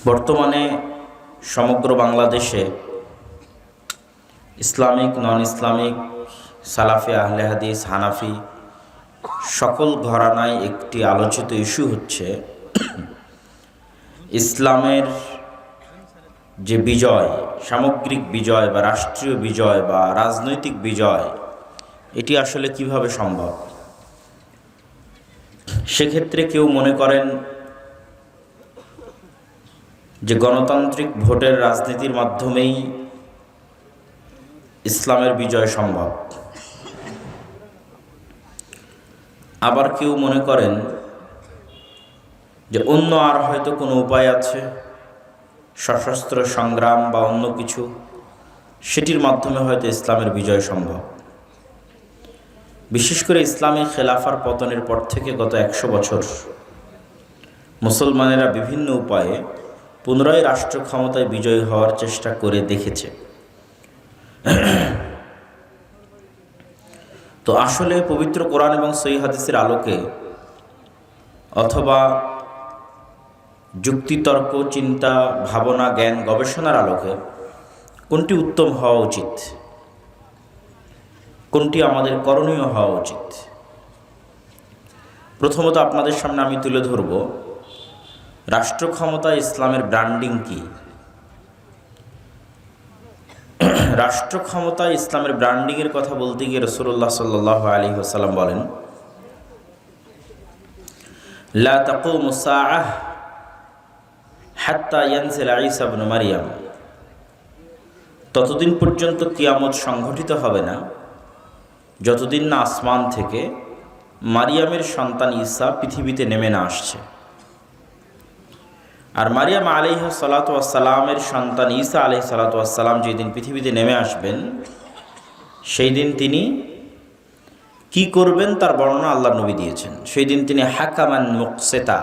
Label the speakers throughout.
Speaker 1: বর্তমানে সমগ্র বাংলাদেশে ইসলামিক, নন ইসলামিক, সালাফি, আহলে হাদিস, হানাফি সকল ঘরানায় একটি আলোচিত ইস্যু হচ্ছে ইসলামের যে বিজয়, সামগ্রিক বিজয় বা রাষ্ট্রীয় বিজয় বা রাজনৈতিক বিজয়, এটি আসলে কিভাবে সম্ভব। সেক্ষেত্রে কেউ মনে করেন যে গণতান্ত্রিক ভোটের রাজনীতির মাধ্যমেই ইসলামের বিজয় সম্ভব। আবার কেউ মনে করেন যে অন্য আর হয়তো কোনো উপায় আছে, সশস্ত্র সংগ্রাম বা অন্য কিছু, সেটির মাধ্যমে হয়তো ইসলামের বিজয় সম্ভব। বিশেষ করে ইসলামী খেলাফার পতনের পর থেকে গত 100 বছর মুসলমানেরা বিভিন্ন উপায়ে পুনরায় রাষ্ট্র ক্ষমতায় বিজয়ী হওয়ার চেষ্টা করে দেখেছে। তো আসলে পবিত্র কোরআন এবং সহিহ হাদিসের আলোকে অথবা যুক্তিতর্ক, চিন্তা, ভাবনা, জ্ঞান, গবেষণার আলোকে কোনটি উত্তম হওয়া উচিত, কোনটি আমাদের করণীয় হওয়া উচিত। প্রথমত আপনাদের সামনে আমি তুলে ধরব রাষ্ট্র ক্ষমতা ইসলামের ব্র্যান্ডিং কি। রাষ্ট্র ক্ষমতা ইসলামের ব্র্যান্ডিংয়ের কথা বলতে গিয়ে রাসূলুল্লাহ সাল্লাল্লাহু আলাইহি ওয়াসাল্লাম বলেন, লা তাকুমু সাআহ হাত্তা ইয়ানজিলা ঈসা ইবনে মারইয়াম। ততদিন পর্যন্ত কিয়ামত সংঘটিত হবে না যতদিন না আসমান থেকে মারিয়ামের সন্তান ঈসা পৃথিবীতে নেমে না আসছে। আর মারিয়াম আলাইহিস সালাতু ওয়াস সালামের সন্তান ঈসা আলাইহিস সালাতু ওয়াস সালাম যেদিন পৃথিবীতে নেমে আসবেন, সেই দিন তিনি কি করবেন তার বর্ণনা আল্লাহর নবী দিয়েছেন। সেই দিন তিনি হাকামান মুকসিতা,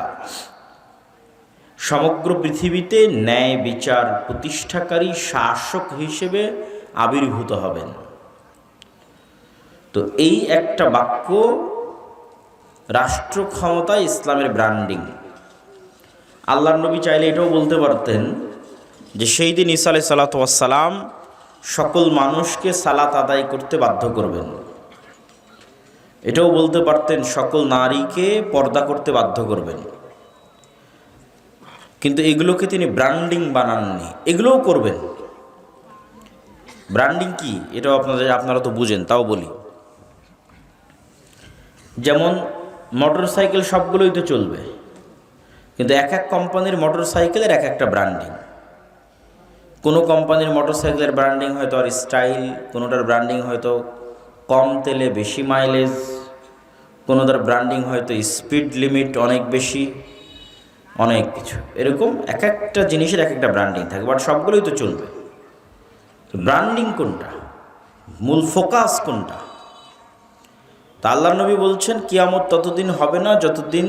Speaker 1: সমগ্র পৃথিবীতে ন্যায় বিচার প্রতিষ্ঠাকারী শাসক হিসেবে আবির্ভূত হবেন। তো এই একটা বাক্য রাষ্ট্র ক্ষমতা ইসলামের ব্র্যান্ডিং। আল্লাহর নবী চাইলে এটাও বলতে পারতেন যে সেই দিন ঈসা আলাইহিস সালাতু ওয়াস সালাম সকল মানুষকে সালাত আদায় করতে বাধ্য করবেন। এটাও বলতে পারতেন সকল নারীকে পর্দা করতে বাধ্য করবেন। কিন্তু এগুলোকে তিনি ব্র্যান্ডিং বানাননি, এগুলোও করবেন। ব্র্যান্ডিং কি এটাও আপনারা তো বুঝেন, তাও বলি। যেমন মোটর সাইকেল সবগুলোই তো চলবে, কিন্তু এক এক কোম্পানির মোটর সাইকেলের এক একটা ব্র্যান্ডিং। কোনো কোম্পানির মোটর সাইকেলের ব্র্যান্ডিং হয়তো আর স্টাইল, কোনোটার ব্র্যান্ডিং হয়তো কম তেলে বেশি মাইলেজ, কোনোটার ব্র্যান্ডিং হয়তো স্পিড লিমিট অনেক বেশি, অনেক কিছু। এরকম এক একটা জিনিসের এক একটা ব্র্যান্ডিং থাকে, বাট সবগুলোই তো চলবে। তো ব্র্যান্ডিং কোনটা, মূল ফোকাস কোনটা? তা আল্লাহর নবী বলছেন কিয়ামত ততদিন হবে না যতদিন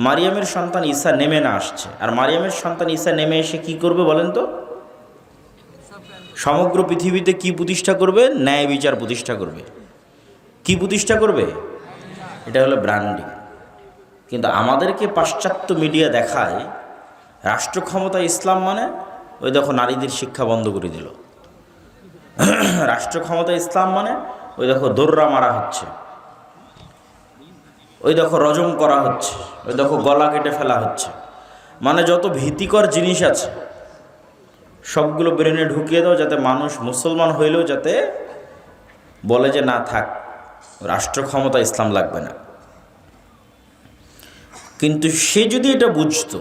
Speaker 1: মারিয়ামের সন্তান ঈসা নেমে না আসছে। আর মারিয়ামের সন্তান ঈসা নেমে এসে কি করবে বলেন তো? সমগ্র পৃথিবীতে কি প্রতিষ্ঠা করবে? ন্যায় বিচার প্রতিষ্ঠা করবে। কি প্রতিষ্ঠা করবে? এটা হলো ব্র্যান্ডিং। কিন্তু আমাদেরকে পাশ্চাত্য মিডিয়া দেখায় রাষ্ট্র ক্ষমতা ইসলাম মানে ওই দেখো নারীদের শিক্ষা বন্ধ করে দিল। রাষ্ট্র ক্ষমতা ইসলাম মানে ওই দেখো দৌড়া মারা হচ্ছে, ওই দেখো রজম করা হচ্ছে, ওই দেখো গলা কেটে ফেলা হচ্ছে। মানে যত ভীতিকর জিনিস আছে সবগুলো ব্রেনে ঢুকিয়ে দাও, যাতে মানুষ মুসলমান হইলেও যাতে বলে যে না থাক, রাষ্ট্র ক্ষমতা ইসলাম লাগবে না। কিন্তু সে যদি এটা বুঝতো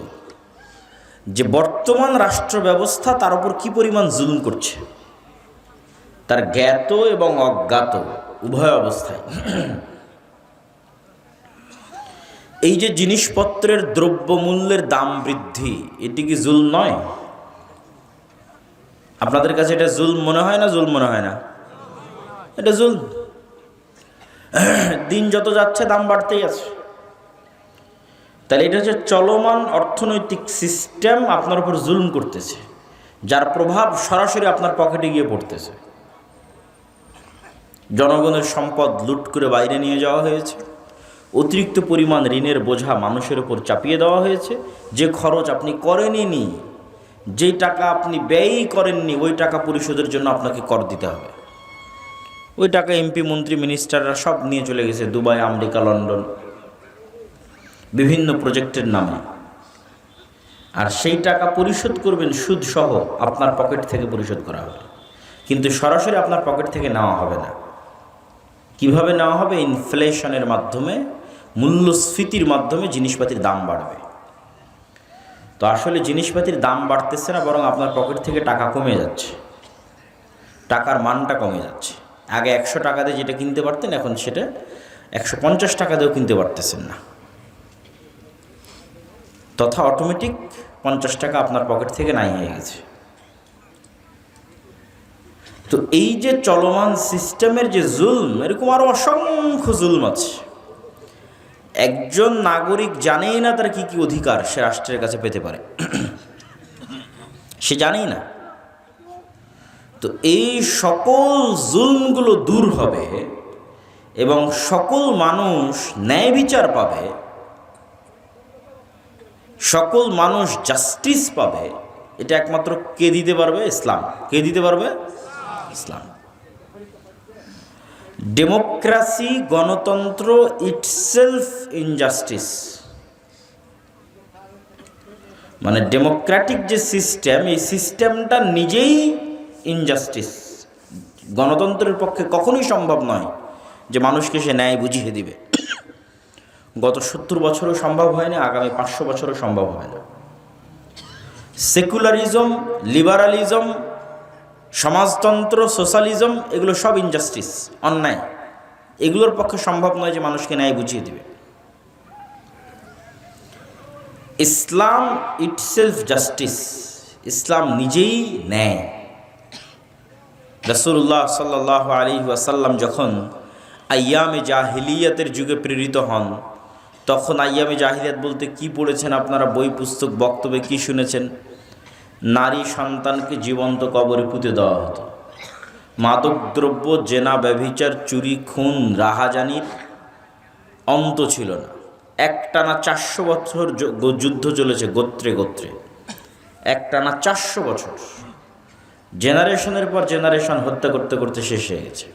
Speaker 1: যে বর্তমান রাষ্ট্র ব্যবস্থা তার উপর কি পরিমাণ জুলুম করছে, তার জ্ঞাত এবং অজ্ঞাত উভয় অবস্থায়, এই যে জিনিসপত্রের দ্রব্যমূল্যের দাম বৃদ্ধি, এটি কি জুলম নয়? আপনাদের কাছে এটা জুলম মনে হয় না? জুলম মনে হয় না? এটা জুলম। দিন যত যাচ্ছে দাম বাড়তেই আছে। তাহলে এটা হচ্ছে চলমান অর্থনৈতিক সিস্টেম আপনার উপর জুলম করতেছে, যার প্রভাব সরাসরি আপনার পকেটে গিয়ে পড়তেছে। জনগণের সম্পদ লুট করে বাইরে নিয়ে যাওয়া হয়েছে, অতিরিক্ত পরিমাণ ঋণের বোঝা মানুষের উপর চাপিয়ে দেওয়া হয়েছে। যে খরচ আপনি করেননি যেই টাকা আপনি ব্যয়ই করেননি ওই টাকা পরিশোধের জন্য আপনাকে কর দিতে হবে। ওই টাকা এমপি, মন্ত্রী, মিনিস্টাররা সব নিয়ে চলে গেছে দুবাই, আমেরিকা, লন্ডন, বিভিন্ন প্রজেক্টের নামে। আর সেই টাকা পরিশোধ করবেন সুদ সহ, আপনার পকেট থেকে পরিশোধ করা হবে, কিন্তু সরাসরি আপনার পকেট থেকে নেওয়া হবে না। কিভাবে নেওয়া হবে? ইনফ্লেশনের মাধ্যমে, মূল্যস্ফীতির মাধ্যমে জিনিসপাতির দাম বাড়বে। তো আসলে জিনিসপাতির দাম বাড়তেছে না, বরং আপনার পকেট থেকে টাকা কমে যাচ্ছে, টাকার মানটা কমে যাচ্ছে। আগে 100 টাকা দিয়ে যেটা কিনতে পারতেন, এখন সেটা 150 টাকা দিয়েও কিনতে পারতেছেন না। তথা অটোমেটিক 50 টাকা আপনার পকেট থেকে নাই হয়ে গেছে। তো এই যে চলমান সিস্টেমের যে জুলম, এরকম আরো অসংখ্য জুলম আছে। একজন নাগরিক জানেই না তার কি কি অধিকার সে রাষ্ট্রের কাছে পেতে পারে, সে জানেই না। তো এই সকল জুলমগুলো দূর হবে এবং সকল মানুষ ন্যায় বিচার পাবে, সকল মানুষ জাস্টিস পাবে। এটা একমাত্র কে দিতে পারবে? ইসলাম। কে দিতে পারবে? ইসলাম। ডেমোক্রেসি, গণতন্ত্র ইটসেলফ ইনজাস্টিস। মানে ডেমোক্রেটিক যে সিস্টেম, এই সিস্টেমটা নিজেই ইনজাস্টিস। গণতন্ত্রের পক্ষে কখনোই সম্ভব নয় যে মানুষকে সে ন্যায় বুঝিয়ে দিবে। গত 70 বছরও সম্ভব হয়নি, আগামী 500 বছরও সম্ভব হবে না। সেকুলারিজম, লিবারালিজম, সমাজতন্ত্র, সোশ্যালিজম, এগুলো সব ইনজাস্টিস, অন্যায়। এগুলোর পক্ষে সম্ভব নয় যে মানুষকে ন্যায় বুঝিয়ে দিবে। ইসলাম ইটসেলফ জাস্টিস, ইসলাম নিজেই ন্যায়। রাসূলুল্লাহ সাল্লাল্লাহু আলাইহি ওয়াসাল্লাম যখন আইয়ামে জাহিলিয়াতের যুগে প্রেরিত হন, তখন আইয়ামে জাহিলিয়াত বলতে কি পড়েছেন আপনারা? বই, পুস্তক, বক্তব্যে কি শুনেছেন? নারী সন্তানকে জীবন্ত কবরে পুঁতে দেওয়া হতো। মাদকদ্রব্য, জেনা, ব্যভিচার, চুরি, খুন, রাহাজানির অন্ত ছিল না। একটানা 400 বছর যুদ্ধ চলেছে গোত্রে গোত্রে, একটানা 400 বছর। জেনারেশনের পর জেনারেশন হত্যা করতে করতে শেষ হয়ে গেছে।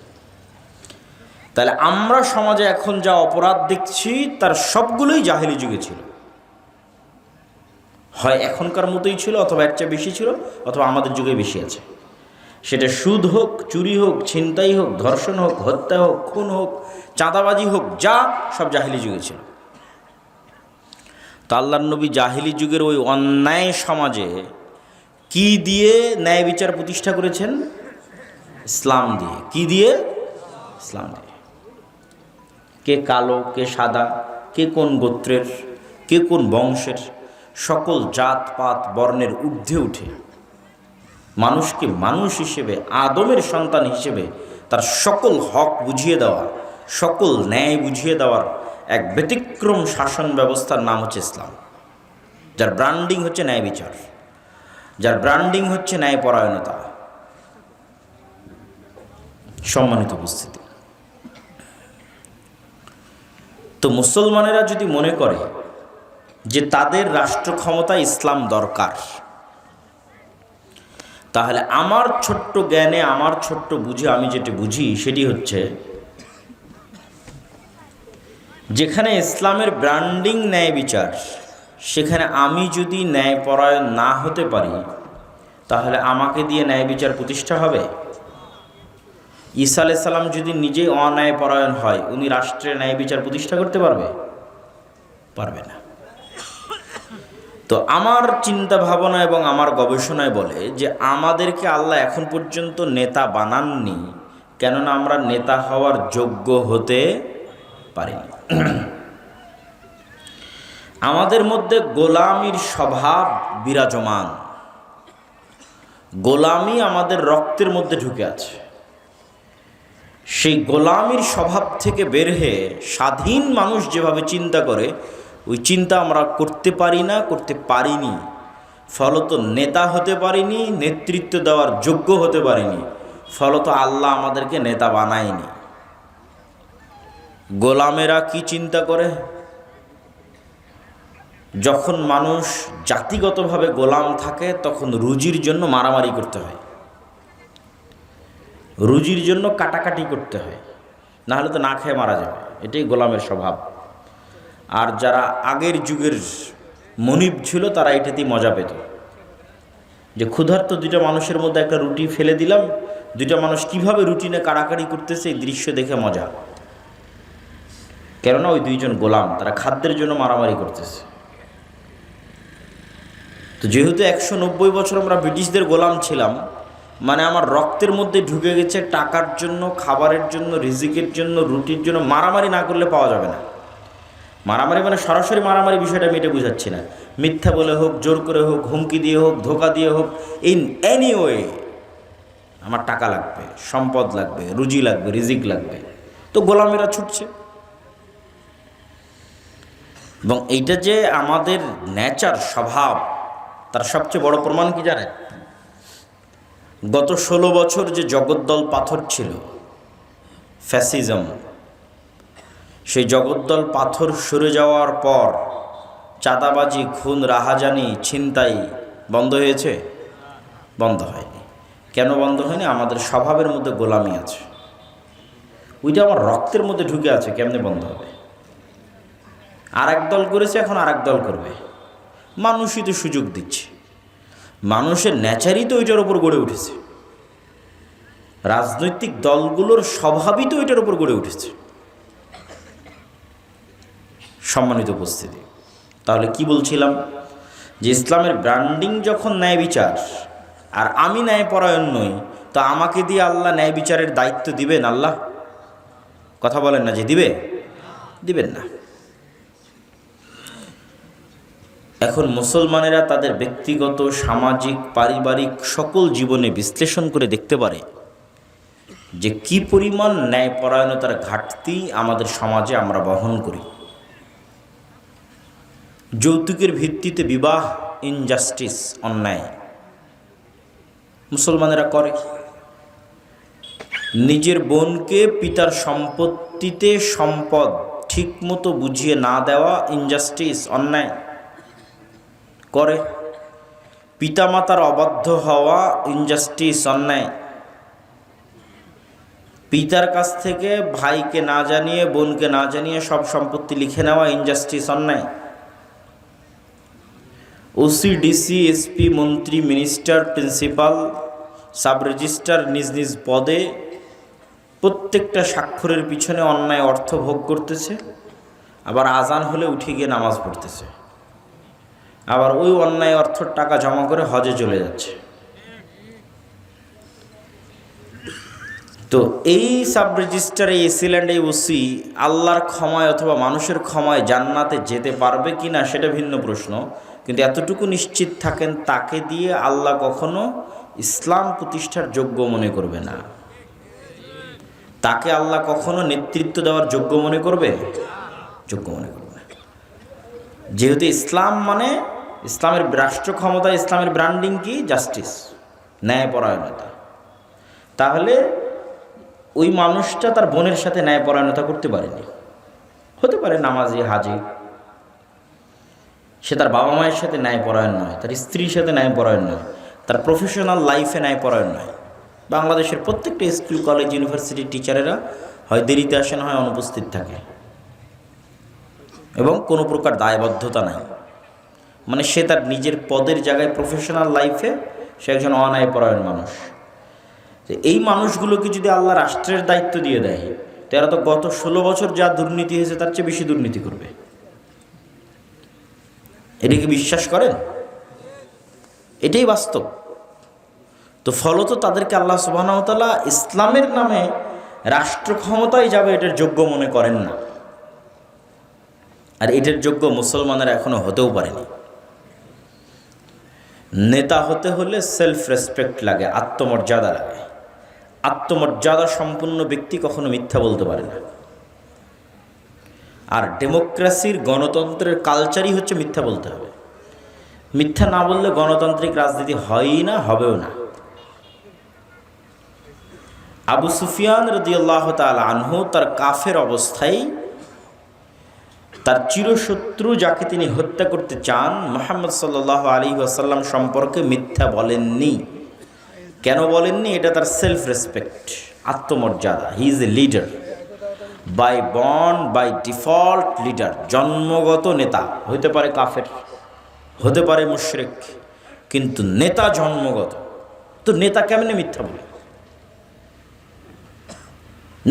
Speaker 1: তাহলে আমরা সমাজে এখন যা অপরাধ দেখছি তার সবগুলোই জাহেলি যুগে ছিল। হয় এখনকার মতোই ছিল, অথবা এর চেয়ে বেশি ছিল, অথবা আমাদের যুগে বেশি আছে। সেটা সুদ হোক, চুরি হোক, ছিনতাই হোক, ধর্ষণ হোক, হত্যা হোক, খুন হোক, চাঁদাবাজি হোক, যা সব জাহেলি যুগে ছিল। তো আল্লাহর নবী জাহেলি যুগের ওই অন্যায় সমাজে কি দিয়ে ন্যায় বিচার প্রতিষ্ঠা করেছেন? ইসলাম দিয়ে। কি দিয়ে? ইসলাম দিয়ে। কে কালো, কে সাদা, কে কোন গোত্রের, কে কোন বংশের, সকল জাত পাত বর্ণের ঊর্ধ্বে উঠে মানুষকে মানুষ হিসেবে, আদমের সন্তান হিসেবে তার সকল হক বুঝিয়ে দেওয়া, সকল ন্যায় বুঝিয়ে দেওয়ার এক ব্যতিক্রম শাসন ব্যবস্থার নাম হচ্ছে ইসলাম, যার ব্র্যান্ডিং হচ্ছে ন্যায় বিচার, যার ব্র্যান্ডিং হচ্ছে ন্যায়পরায়ণতা। সম্মানিত উপস্থিতি, তো মুসলমানেরা যদি মনে করে যে তাদের রাষ্ট্র ক্ষমতায় ইসলাম দরকার, তাহলে আমার ছোট্ট জ্ঞানে, আমার ছোট্ট বুঝে আমি যেটা বুঝি সেটি হচ্ছে, যেখানে ইসলামের ব্র্যান্ডিং ন্যায় বিচার, সেখানে আমি যদি ন্যায়পরায়ণ না হতে পারি, তাহলে আমাকে দিয়ে ন্যায় বিচার প্রতিষ্ঠা হবে? ঈসা আলাইহিস সালাম যদি নিজেই অন্যায়পরায়ণ হয়, উনি রাষ্ট্রের ন্যায় বিচার প্রতিষ্ঠা করতে পারবে? পারবে না। তো আমার চিন্তা ভাবনা এবং আমার গবেষণায় বলে যে আমাদেরকে আল্লাহ এখন পর্যন্ত নেতা বানাননি, কেননা আমরা নেতা হওয়ার যোগ্য হতে পারিনি। আমাদের মধ্যে গোলামির স্বভাব বিরাজমান, গোলামি আমাদের রক্তের মধ্যে ঢুকে আছে। সেই গোলামির স্বভাব থেকে বের হয়ে স্বাধীন মানুষ যেভাবে চিন্তা করে, ওই চিন্তা আমরা করতে পারি না, করতে পারিনি। ফলত নেতা হতে পারিনি, নেতৃত্ব দেওয়ার যোগ্য হতে পারিনি। ফলত আল্লাহ আমাদেরকে নেতা বানায়নি। গোলামেরা কি চিন্তা করে? যখন মানুষ জাতিগতভাবে গোলাম থাকে তখন রুজির জন্য মারামারি করতে হয়, রুজির জন্য কাটাকাটি করতে হয়, না হলে তো না খেয়ে মারা যাবে। এটাই গোলামের স্বভাব। আর যারা আগের যুগের মনিব ছিল তারা এটাতেই মজা পেত, যে ক্ষুধার্ত দুইটা মানুষের মধ্যে একটা রুটি ফেলে দিলাম, দুইটা মানুষ কিভাবে রুটি নিয়ে কাড়াকাড়ি করতেছে এই দৃশ্য দেখে মজা। কেননা ওই দুইজন গোলাম, তারা খাদ্যের জন্য মারামারি করতেছে। তো যেহেতু 190 বছর আমরা ব্রিটিশদের গোলাম ছিলাম, মানে আমার রক্তের মধ্যে ঢুকে গেছে টাকার জন্য, খাবারের জন্য, রিজিকের জন্য, রুটির জন্য মারামারি না করলে পাওয়া যাবে না। মারামারি মানে সরাসরি মারামারি বিষয়টা আমি এটা বুঝাচ্ছি না, মিথ্যা বলে হোক, জোর করে হোক, হুমকি দিয়ে হোক, ধোকা দিয়ে হোক, ইন এনি ওয়ে আমার টাকা লাগবে, সম্পদ লাগবে, রুজি লাগবে, রিজিক লাগবে। তো গোলামেরা ছুটছে। এবং এইটা যে আমাদের নেচার, স্বভাব, তার সবচেয়ে বড় প্রমাণ কি জানেন? গত 16 বছর যে জগদ্দল পাথর ছিল, ফ্যাসিজম, সেই জগদ্দল পাথর সরে যাওয়ার পর চাঁদাবাজি, খুন, রাহাজানি, ছিনতাই বন্ধ হয়েছে? বন্ধ হয়নি। কেন বন্ধ হয়নি? আমাদের স্বভাবের মধ্যে গোলামি আছে, ওইটা আমার রক্তের মধ্যে ঢুকে আছে। কেমনে বন্ধ হবে? আর এক দল করেছে, এখন আর এক দল করবে। মানুষই তো সুযোগ দিচ্ছে, মানুষের নেচারই তো ওইটার উপর গড়ে উঠেছে, রাজনৈতিক দলগুলোর স্বভাবই তো ওইটার উপর গড়ে উঠেছে। সম্মানিত উপস্থিতি, তাহলে কি বলছিলাম? যে ইসলামের ব্র্যান্ডিং যখন ন্যায় বিচার, আর আমি ন্যায়পরায়ণ নই, তো আমাকে দিয়ে আল্লাহ ন্যায় বিচারের দায়িত্ব দিবেন? আল্লাহ কথা বলেন না যে দিবে, দিবেন না। এখন মুসলমানেরা তাদের ব্যক্তিগত, সামাজিক, পারিবারিক সকল জীবনে বিশ্লেষণ করে দেখতে পারে যে কি পরিমাণ ন্যায়পরায়ণতার ঘাটতি আমাদের সমাজে আমরা বহন করি। যৌতুকের ভিত্তিতে বিবাহ, ইনজাস্টিস, অন্যায় মুসলমানেরা করে। নিজের বোনকে পিতার সম্পত্তিতে সম্পদ ঠিকমতো বুঝিয়ে না দেওয়া, ইনজাস্টিস, অন্যায় করে। পিতামাতার অবাধ্য হওয়া, ইনজাস্টিস, অন্যায়। পিতার কাছ থেকে ভাইকে না জানিয়ে, বোনকে না জানিয়ে সব সম্পত্তি লিখে নেওয়া, ইনজাস্টিস, অন্যায়। ওসি, ডিসি, এসপি, মন্ত্রী, মিনিস্টার, প্রিন্সিপাল, সাব রেজিস্ট্রার নিজ নিজ পদে প্রত্যেকটা স্বাক্ষরের পিছনে অন্যায় অর্থ ভোগ করতেছে, আবার আজান হলে উঠে গিয়ে নামাজ পড়তেছে, আবার ওই অন্যায় অর্থর টাকা জমা করে হজে চলে যাচ্ছে। তো এই সাব রেজিস্ট্রার, এই এসিল্যান্ড, এই ওসি আল্লাহর ক্ষমায় অথবা মানুষের ক্ষমায় জান্নাতে যেতে পারবে কি না সেটা ভিন্ন প্রশ্ন, কিন্তু এতটুকু নিশ্চিত থাকেন তাকে দিয়ে আল্লাহ কখনো ইসলাম প্রতিষ্ঠার যোগ্য মনে করবে না। তাকে আল্লাহ কখনো নেতৃত্ব দেওয়ার যোগ্য মনে করবে? যোগ্য মনে করবে না। যেহেতু ইসলাম মানে, ইসলামের রাষ্ট্র ক্ষমতা, ইসলামের ব্র্যান্ডিং কি? জাস্টিস, ন্যায়পরায়ণতা। তাহলে ওই মানুষটা তার বোনের সাথে ন্যায়পরায়ণতা করতে পারেনি। হতে পারে নামাজি, হাজি, সে তার বাবা মায়ের সাথে ন্যায়পরায়ণ নয়, তার স্ত্রীর সাথে ন্যায়পরায়ণ নয়, তার প্রফেশনাল লাইফে ন্যায়পরায়ণ নয়। বাংলাদেশের প্রত্যেকটা স্কুল, কলেজ, ইউনিভার্সিটির টিচারেরা হয় দেরিতে আসেন, হয় অনুপস্থিত থাকে, এবং কোনো প্রকার দায়বদ্ধতা নাই। মানে সে তার নিজের পদের জায়গায়, প্রফেশনাল লাইফে সে একজন অন্যায়পরায়ণ মানুষ। এই মানুষগুলোকে যদি আল্লাহ রাষ্ট্রের দায়িত্ব দিয়ে দেয়, তো এরা তো গত 16 বছর যা দুর্নীতি হয়েছে তার চেয়ে বেশি দুর্নীতি করবে। এটা কি বিশ্বাস করেন? এটাই বাস্তব। তো ফলত তাদেরকে আল্লাহ সুবহানাহু ওয়া তাআলা ইসলামের নামে রাষ্ট্র ক্ষমতায় যাবে এটার যোগ্য মনে করেন না। আর এটার যোগ্য মুসলমানেরা এখনো হতেও পারেনি। নেতা হতে হলে সেলফ রেসপেক্ট লাগে, আত্মমর্যাদা লাগে। আত্মমর্যাদা সম্পন্ন ব্যক্তি কখনো মিথ্যা বলতে পারে না। আর ডেমোক্রেসির, গণতন্ত্রের কালচারই হচ্ছে মিথ্যা বলতে হবে। মিথ্যা না বললে গণতান্ত্রিক রাজনীতি হয়ই না, হবেও না। আবু সুফিয়ান রাদিয়াল্লাহু তাআলা আনহু তার কাফের অবস্থায় তার চিরশত্রু যাকে তিনি হত্যা করতে চান মুহাম্মদ সাল্লাল্লাহু আলাইহি ওয়াসাল্লাম সম্পর্কে মিথ্যা বলেননি। কেন বলেননি? এটা তার সেলফ রেসপেক্ট, আত্মমর্যাদা। He is a leader, by born, by default leader, জন্মগত নেতা। হতে পারে কাফের, হতে পারে মুশরিক, কিন্তু নেতা জন্মগত। তো নেতা কেমনে মিথ্যা বলে?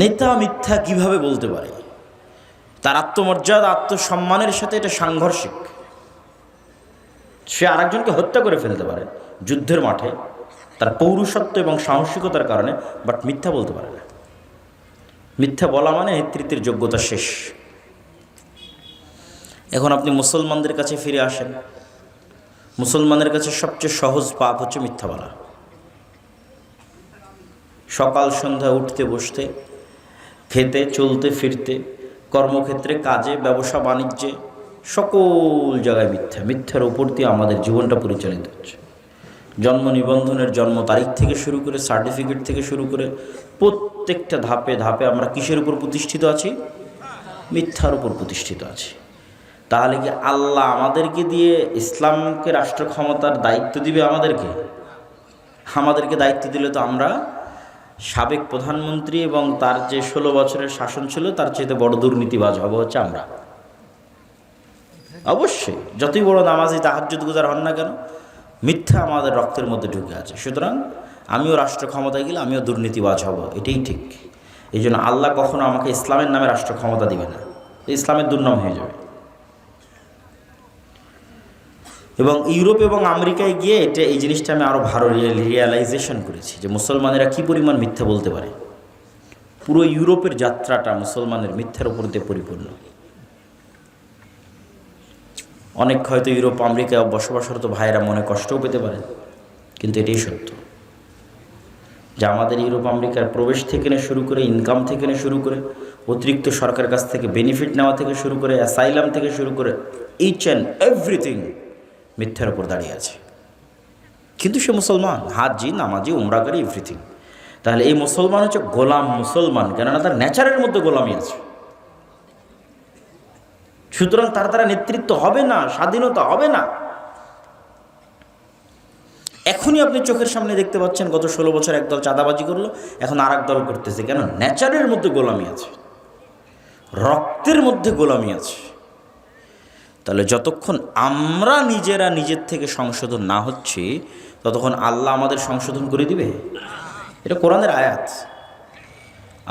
Speaker 1: নেতা মিথ্যা কিভাবে বলতে পারে? তার আত্মমর্যাদা, আত্মসম্মানের সাথে এটা সাংঘর্ষিক। সে আরেকজনকে হত্যা করে ফেলতে পারে যুদ্ধের মাঠে তার পৌরুষত্ব এবং সাহসিকতার কারণে, বাট মিথ্যা বলতে পারে না। মিথ্যা বলা মানে নেতৃত্বের যোগ্যতা শেষ। এখন আপনি মুসলমানদের কাছে ফিরে আসেন। মুসলমানের কাছে সবচেয়ে সহজ পাপ হচ্ছে মিথ্যা বলা। সকাল সন্ধ্যা উঠতে বসতে, খেতে চলতে ফিরতে, কর্মক্ষেত্রে, কাজে, ব্যবসা বাণিজ্যে, সকল জায়গায় মিথ্যা। মিথ্যার উপর দিয়ে আমাদের জীবনটা পরিচালিত হচ্ছে। জন্ম নিবন্ধনের জন্ম তারিখ থেকে শুরু করে, সার্টিফিকেট থেকে শুরু করে, প্রত্যেকটা ধাপে ধাপে আমরা কিসের উপর প্রতিষ্ঠিত আছি? মিথ্যার উপর প্রতিষ্ঠিত আছি। তাহলে কি আল্লাহ আমাদেরকে দিয়ে ইসলামকে রাষ্ট্র ক্ষমতার দায়িত্ব দিবে? আমাদেরকে দায়িত্ব দিলে তো আমরা সাবেক প্রধানমন্ত্রী এবং তার যে 16 বছরের শাসন ছিল তার চেয়ে বড় দুর্নীতিবাজ হব হচ্ছে আমরা। অবশ্যই যতই বড় নামাজি তাহাজ্জুদ গুজার হন না কেন, মিথ্যা আমাদের রক্তের মধ্যে ঢুকে আছে। সুতরাং আমিও রাষ্ট্র ক্ষমতায় গেলে আমিও দুর্নীতিবাজ হব, এটাই ঠিক। এই জন্য আল্লাহ কখনো আমাকে ইসলামের নামে রাষ্ট্র ক্ষমতা দিবে না, ইসলামের দুর্নাম হয়ে যাবে। এবং ইউরোপ এবং আমেরিকায় গিয়ে এই জিনিসটা আমি আরও ভালো রিয়েলাইজেশন করেছি যে মুসলমানেরা কী পরিমাণ মিথ্যা বলতে পারে। পুরো ইউরোপের যাত্রাটা মুসলমানের মিথ্যার উপর দিয়ে পরিপূর্ণ। অনেক হয়তো ইউরোপ আমেরিকায় বসবাসরত ভাইয়েরা মনে কষ্টও পেতে পারে, কিন্তু এটাই সত্য যে আমাদের ইউরোপ আমেরিকার প্রবেশ থেকে শুরু করে, ইনকাম থেকে শুরু করে, অতিরিক্ত সরকারের কাছ থেকে বেনিফিট নেওয়া থেকে শুরু করে, অ্যাসাইলাম থেকে শুরু করে, ইচ অ্যান্ড এভরিথিং মিথ্যার উপর দাঁড়িয়ে আছে। কিন্তু সে মুসলমান, হাজি, নামাজি, উমরাকারী, এভরিথিং। তাহলে এই মুসলমান হচ্ছে গোলাম মুসলমান, কেননা তার নেচারের মধ্যে গোলামি আছে। সুতরাং তার দ্বারা নেতৃত্ব হবে না, স্বাধীনতা হবে না। এখনই আপনি চোখের সামনে দেখতে পাচ্ছেন গত 16 বছর একদল চাঁদাবাজি করলো, এখন আর এক দল করতেছে। কেন? নেচারের মধ্যে গোলামি আছে, রক্তের মধ্যে গোলামি আছে। তাহলে যতক্ষণ আমরা নিজেরা নিজের থেকে সংশোধন না হচ্ছি, ততক্ষণ আল্লাহ আমাদের সংশোধন করে দিবে? এটা কোরআনের আয়াত।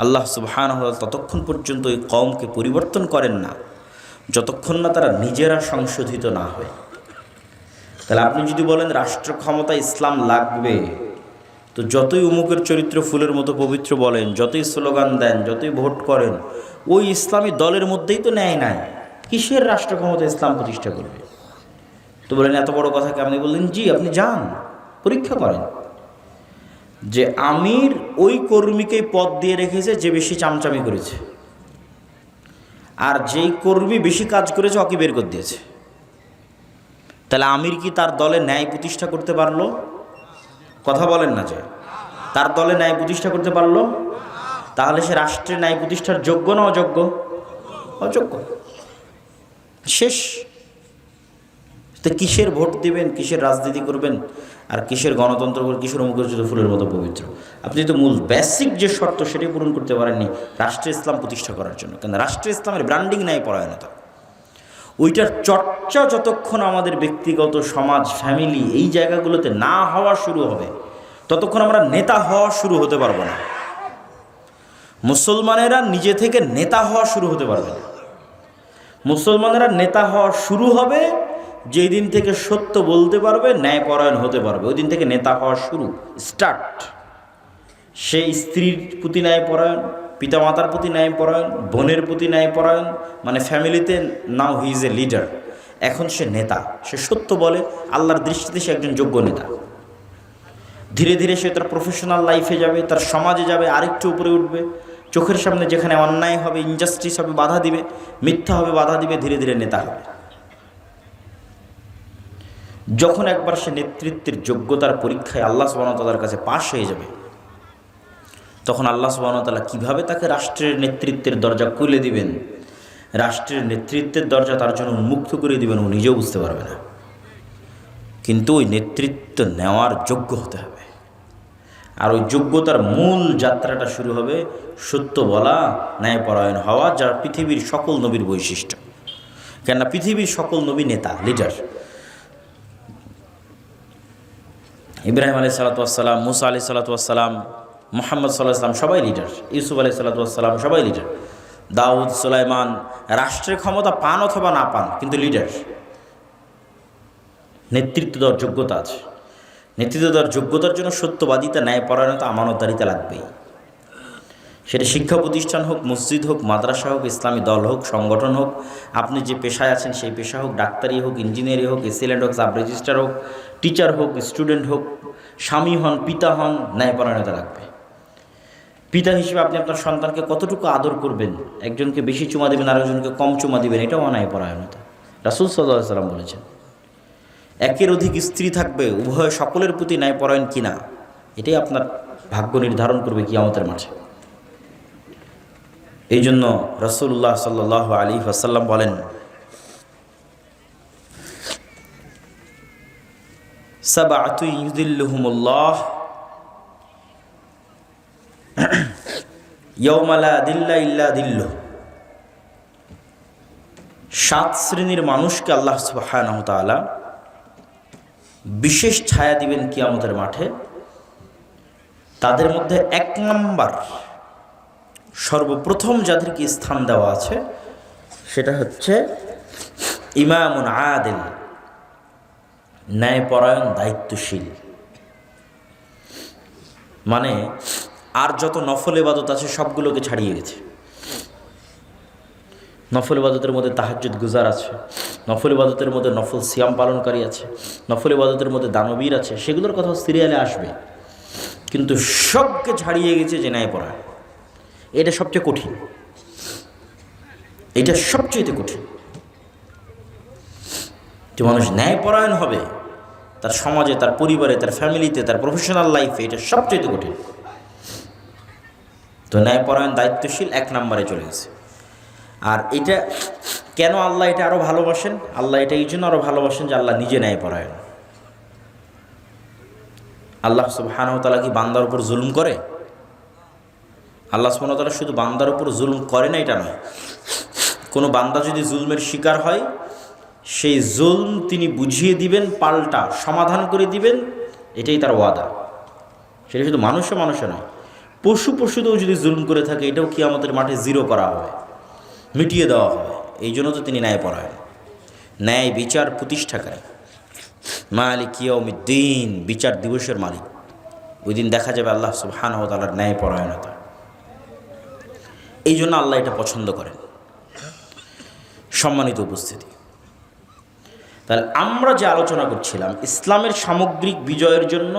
Speaker 1: আল্লাহ সুবহানাহু ওয়া তাআলা ততক্ষণ পর্যন্ত এই কওমকে পরিবর্তন করেন না যতক্ষণ না তারা নিজেরা সংশোধিত না হয়। তাহলে আপনি যদি বলেন রাষ্ট্র ক্ষমতা ইসলাম লাগবে, তো যতই উমুকের চরিত্র ফুলের মতো পবিত্র বলেন, যতই স্লোগান দেন, যতই ভোট করেন, ওই ইসলামী দলের মধ্যেই তো ন্যায় নাই। কিসের রাষ্ট্র ক্ষমতা ইসলাম প্রতিষ্ঠা করবে? তো বলেন এত বড় কথাকে আপনি বললেন, জি আপনি যান পরীক্ষা করেন যে আমির ওই কর্মীকেই পদ দিয়ে রেখেছে যে বেশি চামচামি করেছে, আর যেই কর্মী বেশি কাজ করেছে ওকে বের করে দিয়েছে। তাহলে আমির কি তার দলে ন্যায় প্রতিষ্ঠা করতে পারলো? কথা বলেন না যে তার দলে ন্যায় প্রতিষ্ঠা করতে পারলো? তাহলে সে রাষ্ট্রে ন্যায় প্রতিষ্ঠার যোগ্য না অযোগ্য? অযোগ্য। শেষ। তো কিসের ভোট দিবেন, কিসের রাজনীতি করবেন, আর কিসের গণতন্ত্র করবেন, কিসের মুখরোচিত ফুলের মতো পবিত্র? আপনি তো মূল বেসিক যে শর্ত সেটাই পূরণ করতে পারেননি রাষ্ট্রে ইসলাম প্রতিষ্ঠা করার জন্য। কেন? রাষ্ট্রে ইসলামের ব্র্যান্ডিং নাই, পরায়ণতা। ওইটার চর্চা যতক্ষণ আমাদের ব্যক্তিগত, সমাজ, ফ্যামিলি এই জায়গাগুলোতে না হওয়া শুরু হবে, ততক্ষণ আমরা নেতা হওয়া শুরু হতে পারবো না। মুসলমানেরা নিজে থেকে নেতা হওয়া শুরু হতে পারবে না। মুসলমানেরা নেতা হওয়া শুরু হবে যেই দিন থেকে সত্য বলতে পারবে, ন্যায়পরায়ণ হতে পারবে, ওই দিন থেকে নেতা হওয়া শুরু, স্টার্ট। সে স্ত্রীর প্রতি ন্যায়পরায়ণ, পিতামাতার প্রতি ন্যায়পরায়ণ, বোনের প্রতি ন্যায়পরায়ণ, মানে ফ্যামিলিতে নাও হি ইজ এ লিডার। এখন সে নেতা, সে সত্য বলে, আল্লাহর দৃষ্টিতে সে একজন যোগ্য নেতা। ধীরে ধীরে সে তার প্রফেশনাল লাইফে যাবে, তার সমাজে যাবে, আরেকটু উপরে উঠবে। চোখের সামনে যেখানে অন্যায় হবে, ইনজাস্টিস হবে, বাধা দিবে, মিথ্যা হবে, বাধা দিবে, ধীরে ধীরে নেতা হবে। যখন একবার সে নেতৃত্বের যোগ্যতার পরীক্ষায় আল্লাহ সুবহানাহু ওয়া তাআলার কাছে পাশ হয়ে যাবে, তখন আল্লাহ সুবহানাহু ওয়া তাআলা কীভাবে তাকে রাষ্ট্রের নেতৃত্বের দরজা খুলে দিবেন, রাষ্ট্রের নেতৃত্বের দরজা তার জন্য উন্মুক্ত করে দিবেন, ও নিজেও বুঝতে পারবে না। কিন্তু ওই নেতৃত্ব নেওয়ার যোগ্য হতে হবে। আর ওই যোগ্যতার মূল যাত্রাটা শুরু হবে সত্য বলা, ন্যায়পরায়ণ হওয়া, যার পৃথিবীর সকল নবীর বৈশিষ্ট্য। কেননা পৃথিবীর সকল নবী নেতা, লিডার। ইব্রাহিম আলাইহিস সালাতু ওয়াস সালাম, মুসা আলাইহিস সালাতু ওয়াস সালাম, মুহাম্মদ সাল্লাল্লাহু আলাইহি ওয়াসাল্লাম সবাই লিডার, ইউসুফ আলাইহিস সালাতু ওয়াস সালাম সবাই লিডার, দাউদ, সুলাইমান। রাষ্ট্রের ক্ষমতা পান অথবা না পান, কিন্তু লিডার। নেতৃত্ব দেওয়ার যোগ্যতা আছে। নেতৃত্ব দেওয়ার যোগ্যতার জন্য সত্যবাদিতা, ন্যায়পরায়ণতা, আমানতদারিতা লাগবেই। সেটা শিক্ষা প্রতিষ্ঠান হোক, মসজিদ হোক, মাদ্রাসা হোক, ইসলামী দল হোক, সংগঠন হোক, আপনি যে পেশায় আছেন সেই পেশা হোক, ডাক্তারি হোক, ইঞ্জিনিয়ারিং হোক, এসিল্যান্ড হোক, সাব রেজিস্ট্রার হোক, টিচার হোক, স্টুডেন্ট হোক, স্বামী হন, পিতা হন, ন্যায়পরায়ণতা লাগবে। পিতা হিসেবে আপনি আপনার সন্তানকে কতটুকু আদর করবেন, একজনকে বেশি চুমা দেবেন, আরেকজনকে কম চুমা দিবেন, এটাও ন্যায়পরায়ণতা। রাসূল সাল্লাল্লাহু আলাইহি ওয়াসাল্লাম বলেছেন। একের অধিক স্ত্রী থাকবে, উভয় সকলের প্রতি ন্যায়পরায়ণ কিনা, এটাই আপনার ভাগ্য নির্ধারণ করবে কিয়ামতের মাঠে। এই জন্য রাসূলুল্লাহ সাল্লাল্লাহু আলাইহি ওয়াসাল্লাম বলেন, সাবআতু ইউযিল্লুহুমুল্লাহ ইয়াওমা লা দিল্লা ইল্লা দিল্লুহ। 7 শ্রেণীর মানুষকে আল্লাহ সুবহানাহু ওয়া তাআলা বিশেষ ছায়া দিবেন কিয়ামতের মাঠে। তাদের মধ্যে 1 নম্বর, সর্বপ্রথম যাদেরকে স্থান দেওয়া আছে সেটা হচ্ছে ইমামুন আদিল, ন্যায়পরায়ণ, দায়িত্বশীল। মানে আর যত নফল ইবাদত আছে সবগুলোকে ছাড়িয়ে গেছে। নফল ইবাদতের মধ্যে তাহাজ্জুদ গুজার আছে, নফল ইবাদতের মধ্যে নফল সিয়াম পালনকারী আছে, নফল ইবাদতের মধ্যে দানবীর আছে, সেগুলোর কথা সিরিয়ালে আসবে। কিন্তু সবকে ছাড়িয়ে গেছে যে ন্যায়পরায়ণ। এটা সবচেয়ে কঠিন, এটা সবচেয়ে কঠিন। যে মানুষ ন্যায়পরায়ণ হবে তার সমাজে, তার পরিবারে, তার ফ্যামিলিতে, তার প্রফেশনাল লাইফে, এটা সবচেয়ে কঠিন। তো ন্যায়পরায়ণ, দায়িত্বশীল 1 নম্বরে চলে গেছে। আর এটা কেন আল্লাহ এটা আরও ভালোবাসেন? আল্লাহ এটা এই জন্য আরও ভালোবাসেন যে আল্লাহ নিজে ন্যায়পরায়ণ। আল্লাহ সুবহানাহু ওয়া তাআলা কি বান্দার উপর জুলুম করে? আল্লাহ সুবহানাহু ওয়া তাআলা শুধু বান্দার উপর জুলুম করে না এটা নয়, কোনো বান্দা যদি জুলমের শিকার হয় সেই জুলম তিনি বুঝিয়ে দিবেন, পাল্টা সমাধান করে দিবেন, এটাই তার ওয়াদা। সেটা শুধু মানুষে নয়, পশুদেও যদি জুলম করে থাকে এটাও কিয়ামতের মাঠে জিরো করা হবে, মিটিয়ে দেওয়া হবে। এই জন্য তো তিনি ন্যায়পরায়ণ, ন্যায় বিচার প্রতিষ্ঠাকারী, মালিক ইয়াউমিদ্দিন, বিচার দিবসের মালিক। ওই দিন দেখা যাবে আল্লাহ সুবহানাহু ওয়া তাআলার ন্যায়পরায়ণতা। এই জন্য আল্লাহ এটা পছন্দ করেন। সম্মানিত উপস্থিতি, তাহলে আমরা যে আলোচনা করছিলাম, ইসলামের সামগ্রিক বিজয়ের জন্য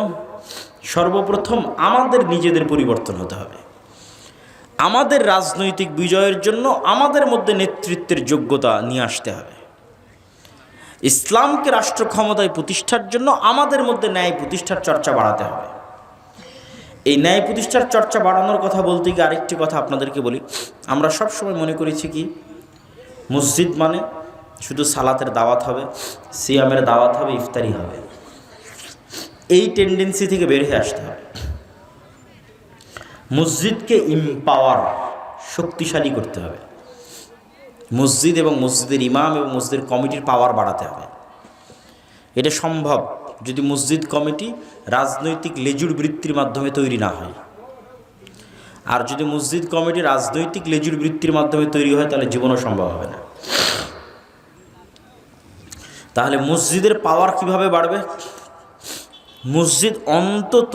Speaker 1: সর্বপ্রথম আমাদের নিজেদের পরিবর্তন হতে হবে। আমাদের রাজনৈতিক বিজয়ের জন্য আমাদের মধ্যে নেতৃত্বের যোগ্যতা নিয়ে আসতে হবে। ইসলামকে রাষ্ট্র ক্ষমতায় প্রতিষ্ঠার জন্য আমাদের মধ্যে ন্যায় প্রতিষ্ঠার চর্চা বাড়াতে হবে। এই ন্যায় প্রতিষ্ঠার চর্চা বাড়ানোর কথা বলতে গিয়ে আরেকটি কথা আপনাদেরকে বলি। আমরা সব সময় মনে করেছি কি, মসজিদ মানে শুধু সালাতের দাওয়াত হবে, সিয়ামের দাওয়াত হবে, ইফতারি হবে। এই টেন্ডেন্সি থেকে বের হয়ে আসতে হবে। মসজিদকে ইম্পাওয়ার, শক্তিশালী করতে হবে। মসজিদ এবং মসজিদের ইমাম এবং মসজিদের কমিটির পাওয়ার বাড়াতে হবে। এটা সম্ভব যদি মসজিদ কমিটি রাজনৈতিক লেজুর বৃত্তির মাধ্যমে তৈরি না হয়। আর যদি মসজিদ কমিটি রাজনৈতিক লেজুর বৃত্তির মাধ্যমে তৈরি হয় তাহলে জীবনও সম্ভব হবে না। তাহলে মসজিদের পাওয়ার কিভাবে বাড়বে? মসজিদ অন্তত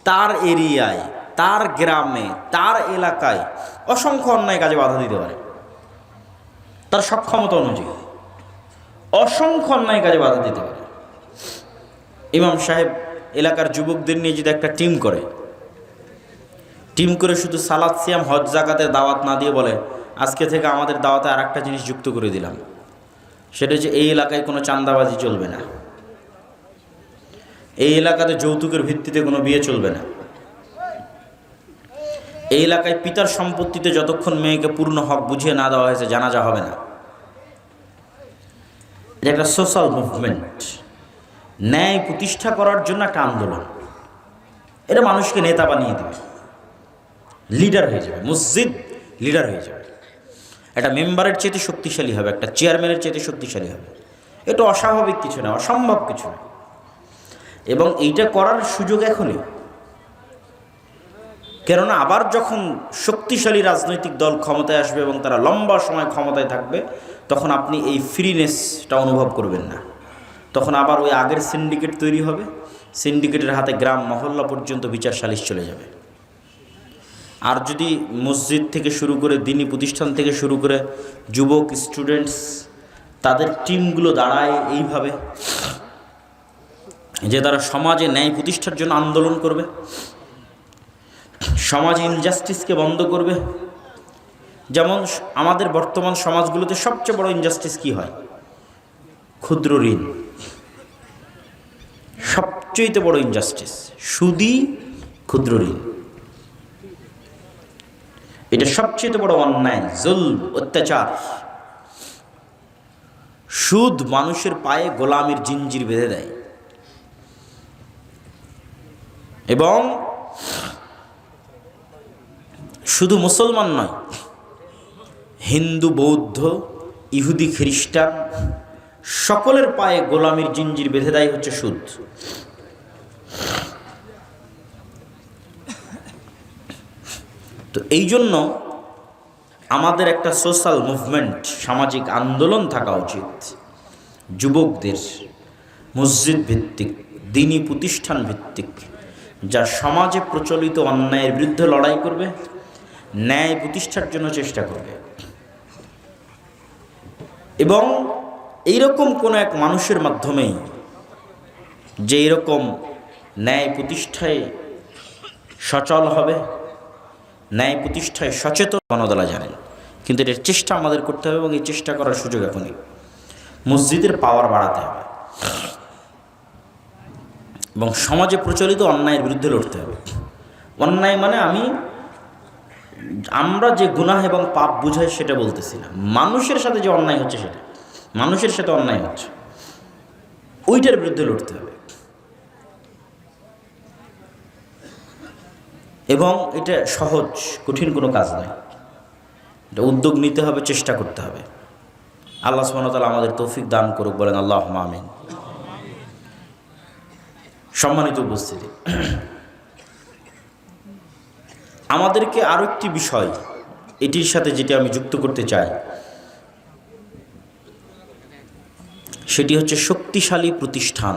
Speaker 1: তার এরিয়ায়, তার গ্রামে, তার এলাকায় অসংখ্য অন্যায় কাজে বাধা দিতে পারে। তার সক্ষমতা অনুযায়ী অসংখ্য অন্যায় কাজে বাধা দিতে পারে। ইমাম সাহেব এলাকার যুবকদের নিয়ে যদি একটা টিম করে শুধু সালাত, সিয়াম, হজ, যাকাতের দাওয়াত না দিয়ে বলে, আজকে থেকে আমাদের দাওয়াতে আর একটা জিনিস যুক্ত করে দিলাম, সেটা হচ্ছে এই এলাকায় কোনো চাঁদাবাজি চলবে না, এই এলাকাতে যৌতুকের ভিত্তিতে কোনো বিয়ে চলবে না, এই এলাকায় পিতার সম্পত্তিতে যতক্ষণ মেয়েকে পূর্ণ হক বুঝিয়ে না দেওয়া হয়েছে জানাজা হবে না। এটা একটা সোশ্যাল মুভমেন্ট, ন্যায় প্রতিষ্ঠা করার জন্য একটা আন্দোলন। এটা মানুষকে নেতা বানিয়ে দেবে, লিডার হয়ে যাবে, মসজিদ লিডার হয়ে যাবে। একটা মেম্বারের চেয়ে শক্তিশালী হবে, একটা চেয়ারম্যানের চেয়ে শক্তিশালী হবে। এটা অস্বাভাবিক কিছু না, অসম্ভব কিছু না। এবং এইটা করার সুযোগ এখনই। কেননা আবার যখন শক্তিশালী রাজনৈতিক দল ক্ষমতায় আসবে এবং তারা লম্বা সময় ক্ষমতায় থাকবে, তখন আপনি এই ফ্রিনেসটা অনুভব করবেন না। তখন আবার ওই আগের সিন্ডিকেট তৈরি হবে, সিন্ডিকেটের হাতে গ্রাম মহল্লা পর্যন্ত বিচার সালিশ চলে যাবে। আর যদি মসজিদ থেকে শুরু করে দ্বীনি প্রতিষ্ঠান থেকে শুরু করে যুবক স্টুডেন্টস তাদের টিমগুলো দাঁড়ায় এইভাবে যে তারা সমাজে ন্যায় প্রতিষ্ঠার জন্য আন্দোলন করবে, সমাজে ইনজাস্টিসকে বন্ধ করবে। যেমন আমাদের বর্তমান সমাজগুলোতে সবচেয়ে বড় ইনজাস্টিস কি হয়? ক্ষুদ্র ঋণ। সবচেয়ে বড় ইনজাস্টিস সুদী ক্ষুদ্র ঋণ। এটা সবচেয়ে বড় অন্যায়, জুলম, অত্যাচার। সুদ মানুষের পায়ে গোলামির জিঞ্জির বেঁধে দেয়। এবং শুধু মুসলমান নয়, হিন্দু, বৌদ্ধ, ইহুদি, খ্রিস্টান সকলের পায়ে গোলামির জিঞ্জির বেঁধে দেয় হচ্ছে সুদ। তো এই জন্য আমাদের একটা সোশ্যাল মুভমেন্ট, সামাজিক আন্দোলন থাকা উচিত যুবকদের, মসজিদ ভিত্তিক, দ্বীনি প্রতিষ্ঠান ভিত্তিক, যা সমাজে প্রচলিত অন্যায়ের বিরুদ্ধে লড়াই করবে, ন্যায় প্রতিষ্ঠার জন্য চেষ্টা করবে। এবং এইরকম কোনো এক মানুষের মাধ্যমেই যে এরকম ন্যায় প্রতিষ্ঠায় সচল হবে, ন্যায় প্রতিষ্ঠায় সচেতন গণদলা জানেন। কিন্তু এটার চেষ্টা আমাদের করতে হবে এবং এই চেষ্টা করার সুযোগ এখনই। মসজিদের পাওয়ার বাড়াতে হবে এবং সমাজে প্রচলিত অন্যায়ের বিরুদ্ধে লড়তে হবে। অন্যায় মানে আমরা যে গুনাহ এবং পাপ বুঝাই সেটা বলতেছি না, মানুষের সাথে যে অন্যায় হচ্ছে সেটা, মানুষের সাথে অন্যায় হচ্ছে ওইটার বিরুদ্ধে লড়তে হবে। এবং এটা সহজ, কঠিন কোনো কাজ নয়। এটা উদ্যোগ নিতে হবে, চেষ্টা করতে হবে। আল্লাহ সুবহানাহু ওয়া তাআলা আমাদের তৌফিক দান করুক, বলেন আল্লাহুম্মা আমিন। সম্মানিত উপস্থিতি, আমাদেরকে আরও একটি বিষয় এটির সাথে যেটি আমি যুক্ত করতে চাই, সেটি হচ্ছে শক্তিশালী প্রতিষ্ঠান।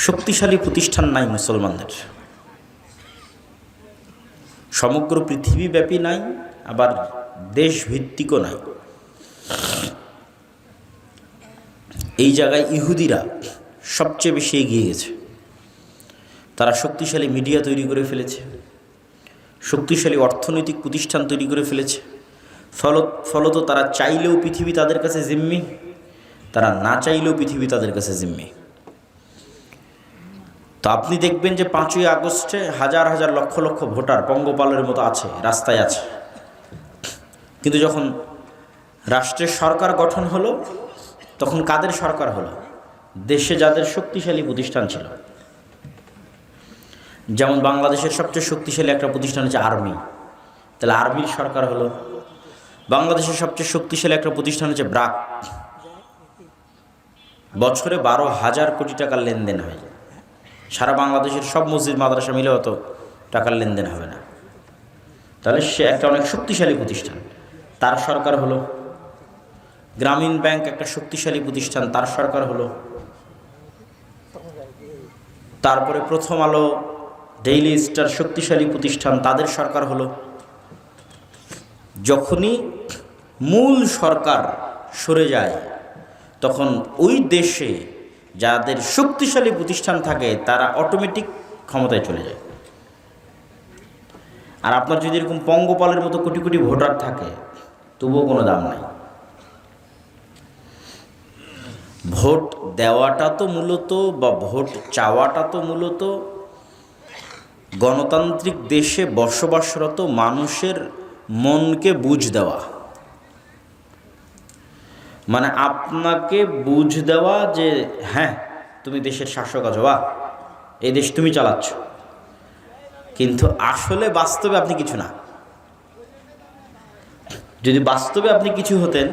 Speaker 1: শক্তিশালী প্রতিষ্ঠান নাই মুসলমানদের, সমগ্র পৃথিবীব্যাপী নাই, আবার দেশভিত্তিকও নাই। এই জায়গায় ইহুদিরা সবচেয়ে বেশি এগিয়ে গেছে। তারা শক্তিশালী মিডিয়া তৈরি করে ফেলেছে, শক্তিশালী অর্থনৈতিক প্রতিষ্ঠান তৈরি করে ফেলেছে। ফলত তারা চাইলেও পৃথিবী তাদের কাছে জিম্মি, তারা না চাইলেও পৃথিবী তাদের কাছে জিম্মি। তো আপনি দেখবেন যে 5ই আগস্টে হাজার হাজার লক্ষ লক্ষ ভোটার পঙ্গপালের মতো আছে, রাস্তায় আছে। কিন্তু যখন রাষ্ট্রের সরকার গঠন হলো, তখন কাদের সরকার হলো? দেশে যাদের শক্তিশালী প্রতিষ্ঠান ছিল। যেমন বাংলাদেশের সবচেয়ে শক্তিশালী একটা প্রতিষ্ঠান হচ্ছে আর্মি, তাহলে আর্মির সরকার হলো। বাংলাদেশের সবচেয়ে শক্তিশালী একটা প্রতিষ্ঠান হচ্ছে ব্র্যাক, বছরে 12,000 কোটি টাকার লেনদেন হয়। সারা বাংলাদেশের সব মসজিদ মাদ্রাসা মিলে অত টাকার লেনদেন হবে না। তাহলে সে একটা অনেক শক্তিশালী প্রতিষ্ঠান, তার সরকার হলো। গ্রামীণ ব্যাংক একটা শক্তিশালী প্রতিষ্ঠান, তার সরকার হলো। তারপরে প্রথম আলো, ডেইলি স্টার শক্তিশালী প্রতিষ্ঠান, তাদের সরকার হলো। যখনই মূল সরকার সরে যায়, তখন ওই দেশে যাদের শক্তিশালী প্রতিষ্ঠান থাকে তারা অটোমেটিক ক্ষমতায় চলে যায়। আর আপনার যদি এরকম পঙ্গপালের মতো কোটি কোটি ভোটার থাকে, তবুও কোনো দাম নাই। ভোট দেওয়াটা তো মূলত, বা ভোট চাওয়াটা তো মূলত গণতান্ত্রিক দেশে বসবাসরত মানুষের মনকে বুঝ দেওয়া, মানে আপনাকে বুঝ দেওয়া যে হ্যাঁ তুমি দেশের শাসক আছো, বা এই দেশ তুমি চালাচ্ছ, কিন্তু আসলে বাস্তবে আপনি কিছু না। যদি বাস্তবে আপনি কিছু হতেন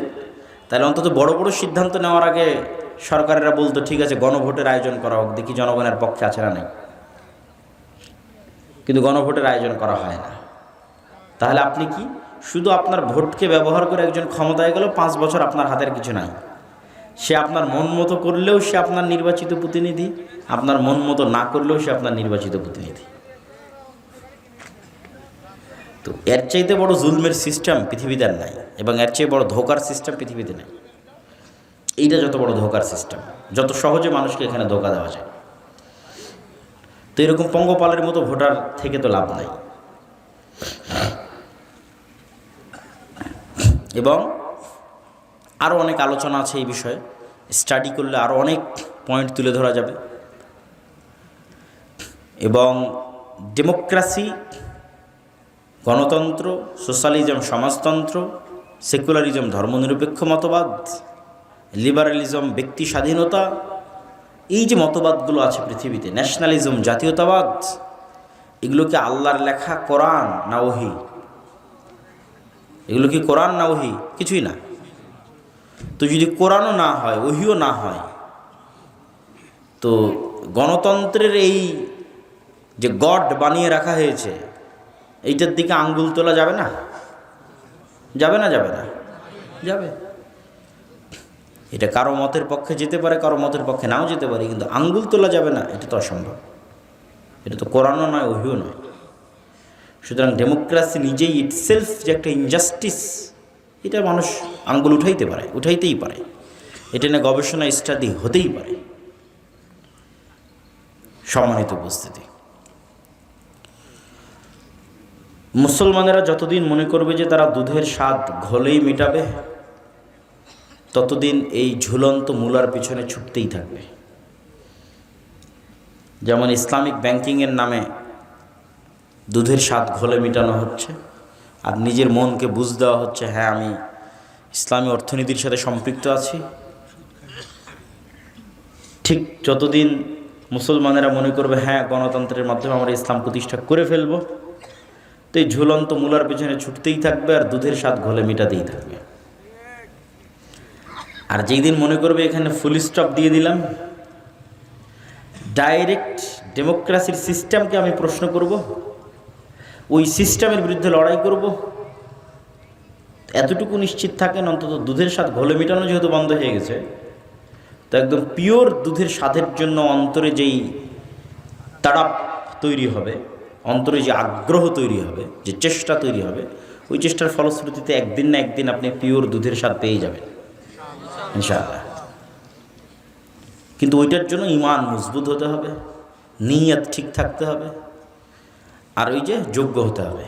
Speaker 1: তাহলে অন্তত বড় বড় সিদ্ধান্ত নেওয়ার আগে সরকারেরা বলতো ঠিক আছে গণভোটের আয়োজন করা হোক, দেখি জনগণের পক্ষে আছে না নাই। কিন্তু গণভোটের আয়োজন করা হয় না। তাহলে আপনি কি শুধু আপনার ভোটকে ব্যবহার করে একজন ক্ষমতায় গেল, 5 বছর আপনার হাতের কিছু নাই। সে আপনার মন মতো করলেও সে আপনার নির্বাচিত প্রতিনিধি, আপনার মন মতো না করলেও সে আপনার নির্বাচিত প্রতিনিধি। তো এর চাইতে বড় জুলমের সিস্টেম পৃথিবীতে আর নাই, এবং এর চেয়ে বড় ধোকার সিস্টেম পৃথিবীতে নাই। এইটা যত বড় ধোকার সিস্টেম, যত সহজে মানুষকে এখানে ধোকা দেওয়া যায়। তো এরকম পঙ্গপালের মতো ভোটার থেকে তো লাভ নাই। এবং আরও অনেক আলোচনা আছে এই বিষয়ে, স্টাডি করলে আরও অনেক পয়েন্ট তুলে ধরা যাবে। এবং ডেমোক্রেসি, গণতন্ত্র, সোশ্যালিজম সমাজতন্ত্র, সেকুলারিজম ধর্মনিরপেক্ষ মতবাদ, লিবারালিজম ব্যক্তি স্বাধীনতা, এই যে মতবাদগুলো আছে পৃথিবীতে, ন্যাশনালিজম জাতীয়তাবাদ, এগুলো কি আল্লাহর লেখা কোরআন না ওহী? এগুলো কি কোরআন না ওহী? কিছুই না। তো যদি কোরআনও না হয়, ওহীও না হয়, তো গণতন্ত্রের এই যে গড বানিয়ে রাখা হয়েছে এইটার দিকে আঙ্গুল তোলা যাবে না? যাবে না? যাবে না? যাবে। এটা কারো মতের পক্ষে যেতে পারে, কারো মতের পক্ষে নাও যেতে পারে, কিন্তু আঙ্গুল তোলা যাবে না, এটা তো অসম্ভব। এটা তো কোরআনও নয়, ওহীও নয়। সুতরাং ডেমোক্রেসি নিজেই ইটসেলফ যে একটা ইনজাস্টিস, এটা মানুষ আঙ্গুল উঠাইতে পারে, উঠাইতেই পারে। এটা নিয়ে গবেষণা স্টাডি হতেই পারে। সম্মানিত উপস্থিতি, মুসলমানেরা যতদিন মনে করবে যে তারা দুধের স্বাদ ঘোলেই মেটাবে, ততদিন এই ঝুলন্ত মূলার পিছনে ছুটতেই থাকবে। যেমন ইসলামিক ব্যাংকিংয়ের নামে দুধের স্বাদ ঘোলে মেটানো হচ্ছে, আর নিজের মনকে বুঝ দেওয়া হচ্ছে হ্যাঁ আমি ইসলামী অর্থনীতির সাথে সম্পৃক্ত আছি। ঠিক যতদিন মুসলমানেরা মনে করবে হ্যাঁ গণতন্ত্রের মাধ্যমে আমরা ইসলাম প্রতিষ্ঠা করে ফেলবো, তো এই ঝুলন্ত মূলার পিছনে ছুটতেই থাকবে আর দুধের স্বাদ ঘোলে মেটাতেই থাকবে। আর যেই দিন মনে করবে এখানে ফুল স্টপ দিয়ে দিলাম, ডাইরেক্ট ডেমোক্রেসির সিস্টেমকে আমি প্রশ্ন করব, ওই সিস্টেমের বিরুদ্ধে লড়াই করব, এতটুকু নিশ্চিত থাকেন অন্তত দুধের স্বাদ ঘোলে মেটানো যেহেতু বন্ধ হয়ে গেছে, তো একদম পিওর দুধের স্বাদের জন্য অন্তরে যেই তাড়াপ তৈরি হবে, অন্তরে যে আগ্রহ তৈরি হবে, যে চেষ্টা তৈরি হবে, ওই চেষ্টার ফলশ্রুতিতে একদিন না একদিন আপনি পিওর দুধের স্বাদ পেয়ে যাবেন ইনশাআল্লাহ। কিন্তু ওইটার জন্য ঈমান মজবুত হতে হবে, নিয়ত ঠিক থাকতে হবে, আর ওই যে যোগ্য হতে হবে,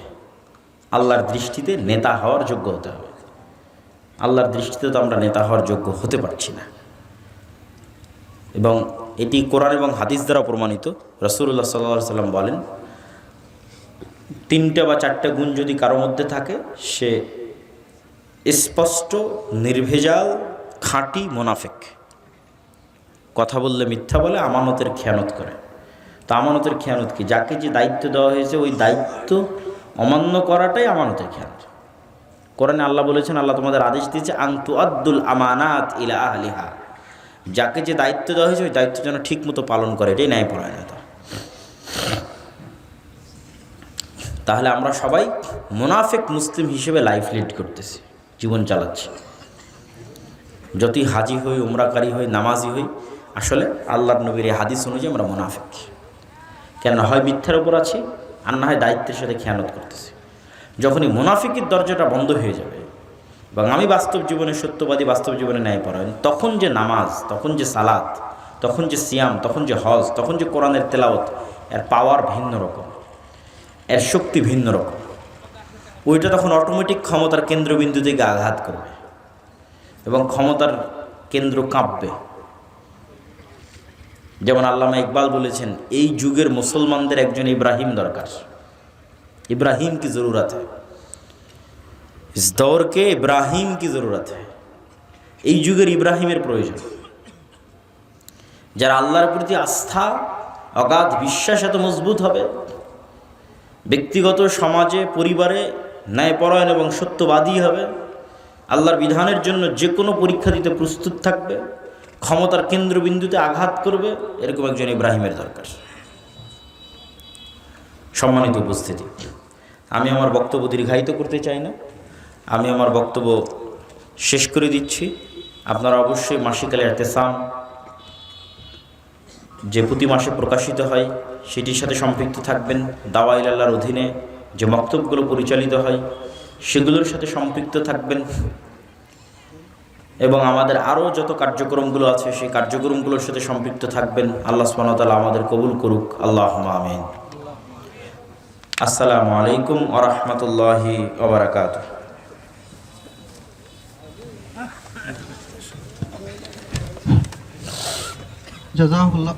Speaker 1: আল্লাহর দৃষ্টিতে নেতা হওয়ার যোগ্য হতে হবে। আল্লাহর দৃষ্টিতে তো আমরা নেতা হওয়ার যোগ্য হতে পারছি না। এবং এটি কোরআন এবং হাদিস দ্বারা প্রমাণিত। রাসূলুল্লাহ সাল্লাল্লাহু আলাইহি ওয়াসাল্লাম বলেন, 3টে বা 4টে গুণ যদি কারো মধ্যে থাকে, সে স্পষ্ট নির্ভেজাল খাঁটি মুনাফিক। কথা বললে মিথ্যা বলে, আমানতের খেয়ানত করে। তো আমানতের খেয়ানত কি? যাকে যে দায়িত্ব দেওয়া হয়েছে ওই দায়িত্ব অমান্য করাটাই আমানতের খেয়ানত। কোরআনে আল্লাহ বলেছেন, আল্লাহ তোমাদের আদেশ দিয়েছে আন তুআদ্দুল আমানাত ইলা আহলিহা, যাকে যে দায়িত্ব দেওয়া হয়েছে ওই দায়িত্ব যেন ঠিক মতো পালন করে, এটাই ন্যায়পরায়ণতা। তাহলে আমরা সবাই মুনাফিক মুসলিম হিসেবে লাইফ লিড করতেছি, জীবন চালাচ্ছি। যতই হাজি হই, উমরাকারী হই, নামাজি হই, আসলে আল্লাহর নবীর এই হাদিস অনুযায়ী আমরা মুনাফিক। কেন? হয় মিথ্যার উপর আছি, আর না হয় দায়িত্বের সাথে খেয়ানত করতেছি। যখনই মুনাফিকের দরজাটা বন্ধ হয়ে যাবে এবং আমি বাস্তব জীবনে সত্যবাদী, বাস্তব জীবনে ন্যায়পরায়ণ, তখন যে নামাজ, তখন যে সালাত, তখন যে সিয়াম, তখন যে হজ, তখন যে কোরআনের তেলাওয়াত, এর পাওয়ার ভিন্ন রকম, এর শক্তি ভিন্ন রকম। ওইটা তখন অটোমেটিক ক্ষমতার কেন্দ্রবিন্দু থেকে আঘাত করবে এবং ক্ষমতার কেন্দ্র কাঁপবে। যেমন আল্লামা ইকবাল বলেছেন, এই যুগের মুসলমানদের একজন ইব্রাহিম দরকার। इब्राहिम की ज़रूरत है, इस दौर के इब्राहिम की ज़रूरत है। এই যুগের ইব্রাহিমের প্রয়োজন, যারা আল্লাহর প্রতি আস্থা, অগাধ বিশ্বাস এত মজবুত হবে, ব্যক্তিগত সমাজে পরিবারে ন্যায়পরায়ণ এবং সত্যবাদী হবে, আল্লাহর বিধানের জন্য যে কোনো পরীক্ষা দিতে প্রস্তুত থাকবে, ক্ষমতার কেন্দ্রবিন্দুতে আঘাত করবে, এরকম একজন ইব্রাহিমের দরকার। সম্মানিত উপস্থিতি, আমি আমার বক্তব্য দীর্ঘায়িত করতে চাই না, আমি আমার বক্তব্য শেষ করে দিচ্ছি। আপনারা অবশ্যই মাসিক আল ইতিসাম যে প্রতি মাসে প্রকাশিত হয় সেটির সাথে সম্পৃক্ত থাকবেন। দাওয়া ইলাল্লাহর অধীনে যে বক্তব্যগুলো পরিচালিত হয় সেগুলোর সাথে সম্পৃক্ত থাকবেন এবং আমাদের আরও যত কার্যক্রমগুলো আছে সেই কার্যক্রমগুলোর সাথে সম্পৃক্ত থাকবেন। আল্লাহ সুবহানাহু ওয়া তাআলা আমাদের কবুল করুক, আল্লাহুম্মা আমিন। আসসালামু আলাইকুম ওয়া রাহমাতুল্লাহি ওয়া বারাকাতুহু।
Speaker 2: জাযাকাল্লাহ।